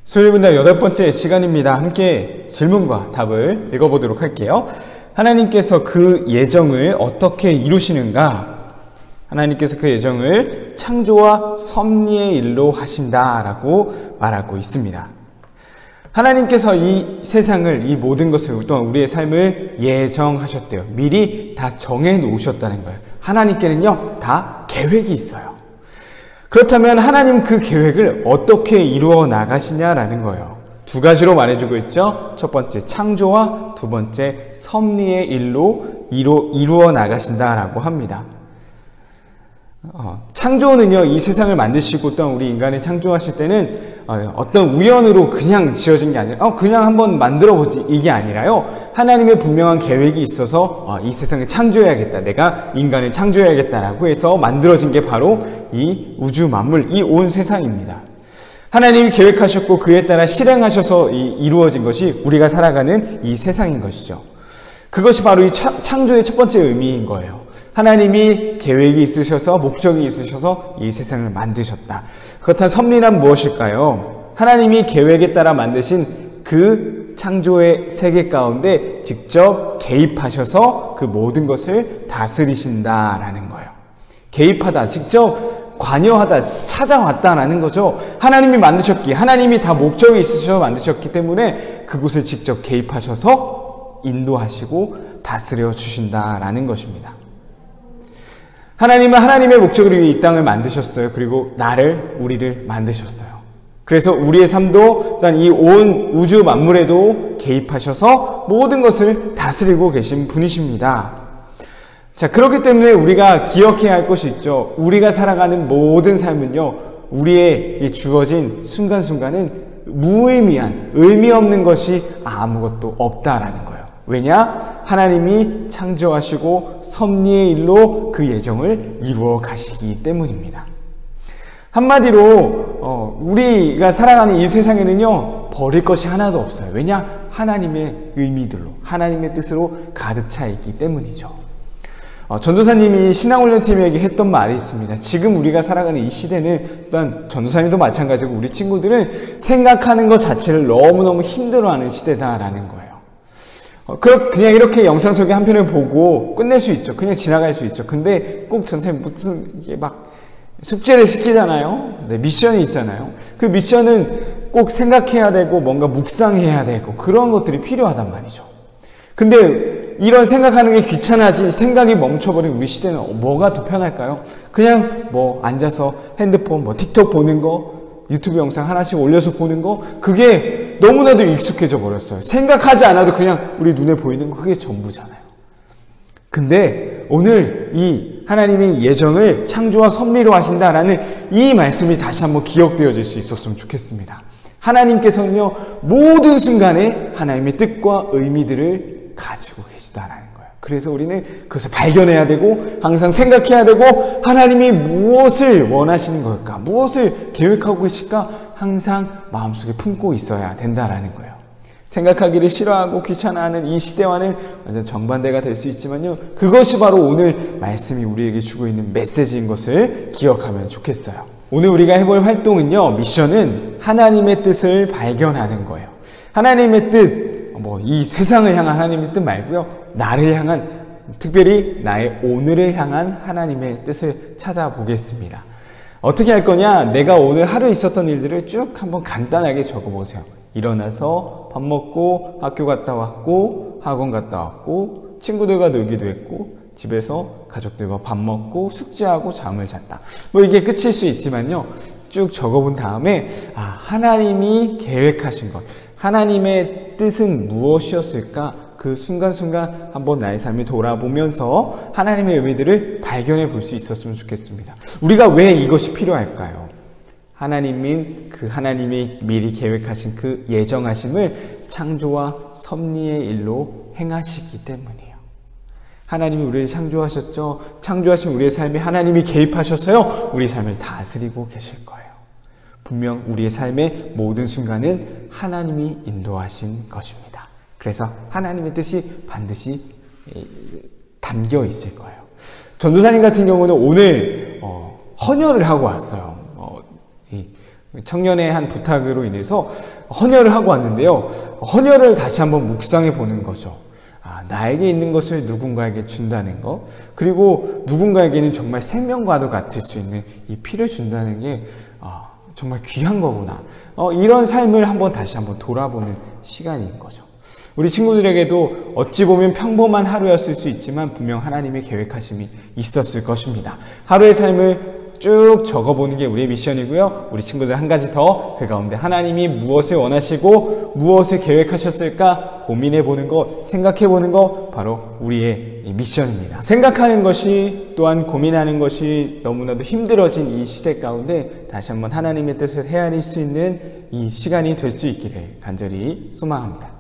수요일분당 8번째 시간입니다. 함께 질문과 답을 읽어보도록 할게요. 하나님께서 그 예정을 어떻게 이루시는가? 하나님께서 그 예정을 창조와 섭리의 일로 하신다라고 말하고 있습니다. 하나님께서 이 세상을, 이 모든 것을, 또한 우리의 삶을 예정하셨대요. 미리 다 정해 놓으셨다는 거예요. 하나님께는요, 다 계획이 있어요. 그렇다면 하나님 그 계획을 어떻게 이루어 나가시냐라는 거예요. 두 가지로 말해주고 있죠. 첫 번째 창조와 두 번째 섭리의 일로 이루어 나가신다라고 합니다. 창조는요, 이 세상을 만드시고 또한 우리 인간을 창조하실 때는 어떤 우연으로 그냥 지어진 게 아니라 그냥 한번 만들어보지 이게 아니라요, 하나님의 분명한 계획이 있어서 이 세상을 창조해야겠다, 내가 인간을 창조해야겠다라고 해서 만들어진 게 바로 이 우주 만물, 이 온 세상입니다. 하나님이 계획하셨고 그에 따라 실행하셔서 이루어진 것이 우리가 살아가는 이 세상인 것이죠. 그것이 바로 이 창조의 첫 번째 의미인 거예요. 하나님이 계획이 있으셔서, 목적이 있으셔서 이 세상을 만드셨다. 그렇다면 섭리란 무엇일까요? 하나님이 계획에 따라 만드신 그 창조의 세계 가운데 직접 개입하셔서 그 모든 것을 다스리신다라는 거예요. 개입하다, 직접 관여하다, 찾아왔다라는 거죠. 하나님이 만드셨기에, 하나님이 다 목적이 있으셔서 만드셨기 때문에 그곳을 직접 개입하셔서 인도하시고 다스려 주신다라는 것입니다. 하나님은 하나님의 목적을 위해 이 땅을 만드셨어요. 그리고 우리를 만드셨어요. 그래서 우리의 삶도, 또한 이 온 우주 만물에도 개입하셔서 모든 것을 다스리고 계신 분이십니다. 자, 그렇기 때문에 우리가 기억해야 할 것이 있죠. 우리가 살아가는 모든 삶은요, 우리에게 주어진 순간순간은 무의미한, 의미 없는 것이 아무것도 없다라는 거예요. 왜냐? 하나님이 창조하시고 섭리의 일로 그 예정을 이루어 가시기 때문입니다. 한마디로 우리가 살아가는 이 세상에는요, 버릴 것이 하나도 없어요. 왜냐? 하나님의 의미들로, 하나님의 뜻으로 가득 차 있기 때문이죠. 전도사님이 신앙훈련팀에게 했던 말이 있습니다. 지금 우리가 살아가는 이 시대는, 또한 전도사님도 마찬가지고 우리 친구들은 생각하는 것 자체를 너무너무 힘들어하는 시대다라는 거예요. 그냥 이렇게 영상 소개 한 편을 보고 끝낼 수 있죠. 그냥 지나갈 수 있죠. 근데 꼭 전사님 무슨 이게 막 숙제를 시키잖아요. 네, 미션이 있잖아요. 그 미션은 꼭 생각해야 되고 뭔가 묵상해야 되고 그런 것들이 필요하단 말이죠. 근데 이런 생각하는 게 귀찮아지 생각이 멈춰버린 우리 시대는 뭐가 더 편할까요? 그냥 앉아서 핸드폰 틱톡 보는 거, 유튜브 영상 하나씩 올려서 보는 거, 그게 너무나도 익숙해져 버렸어요. 생각하지 않아도 그냥 우리 눈에 보이는 거, 그게 전부잖아요. 근데 오늘 이 하나님의 예정을 창조와 섭리로 하신다라는 이 말씀이 다시 한번 기억되어질 수 있었으면 좋겠습니다. 하나님께서는요, 모든 순간에 하나님의 뜻과 의미들을 가지고 계시다라는 거예요. 그래서 우리는 그것을 발견해야 되고 항상 생각해야 되고, 하나님이 무엇을 원하시는 걸까, 무엇을 계획하고 계실까 항상 마음속에 품고 있어야 된다라는 거예요. 생각하기를 싫어하고 귀찮아하는 이 시대와는 완전 정반대가 될 수 있지만요, 그것이 바로 오늘 말씀이 우리에게 주고 있는 메시지인 것을 기억하면 좋겠어요. 오늘 우리가 해볼 활동은요, 미션은 하나님의 뜻을 발견하는 거예요. 하나님의 뜻, 이 세상을 향한 하나님의 뜻 말고요, 나를 향한, 특별히 나의 오늘을 향한 하나님의 뜻을 찾아보겠습니다. 어떻게 할 거냐? 내가 오늘 하루 있었던 일들을 쭉 한번 간단하게 적어보세요. 일어나서 밥 먹고 학교 갔다 왔고 학원 갔다 왔고 친구들과 놀기도 했고 집에서 가족들과 밥 먹고 숙제하고 잠을 잤다. 이게 끝일 수 있지만요, 쭉 적어본 다음에 하나님이 계획하신 것, 하나님의 뜻은 무엇이었을까? 그 순간순간 한번 나의 삶을 돌아보면서 하나님의 의미들을 발견해 볼 수 있었으면 좋겠습니다. 우리가 왜 이것이 필요할까요? 하나님이 미리 계획하신 그 예정하심을 창조와 섭리의 일로 행하시기 때문이에요. 하나님이 우리를 창조하셨죠. 창조하신 우리의 삶에 하나님이 개입하셔서요, 우리의 삶을 다스리고 계실 거예요. 분명 우리의 삶의 모든 순간은 하나님이 인도하신 것입니다. 그래서 하나님의 뜻이 반드시 담겨 있을 거예요. 전도사님 같은 경우는 오늘 헌혈을 하고 왔어요. 청년의 한 부탁으로 인해서 헌혈을 하고 왔는데요. 헌혈을 다시 한번 묵상해 보는 거죠. 나에게 있는 것을 누군가에게 준다는 것, 그리고 누군가에게는 정말 생명과도 같을 수 있는 이 피를 준다는 게 정말 귀한 거구나. 이런 삶을 다시 한번 돌아보는 시간인 거죠. 우리 친구들에게도 어찌 보면 평범한 하루였을 수 있지만 분명 하나님의 계획하심이 있었을 것입니다. 하루의 삶을 쭉 적어보는 게 우리의 미션이고요. 우리 친구들 한 가지 더, 그 가운데 하나님이 무엇을 원하시고 무엇을 계획하셨을까 고민해보는 것, 생각해보는 것, 바로 우리의 미션입니다. 생각하는 것이, 또한 고민하는 것이 너무나도 힘들어진 이 시대 가운데 다시 한번 하나님의 뜻을 헤아릴 수 있는 이 시간이 될 수 있기를 간절히 소망합니다.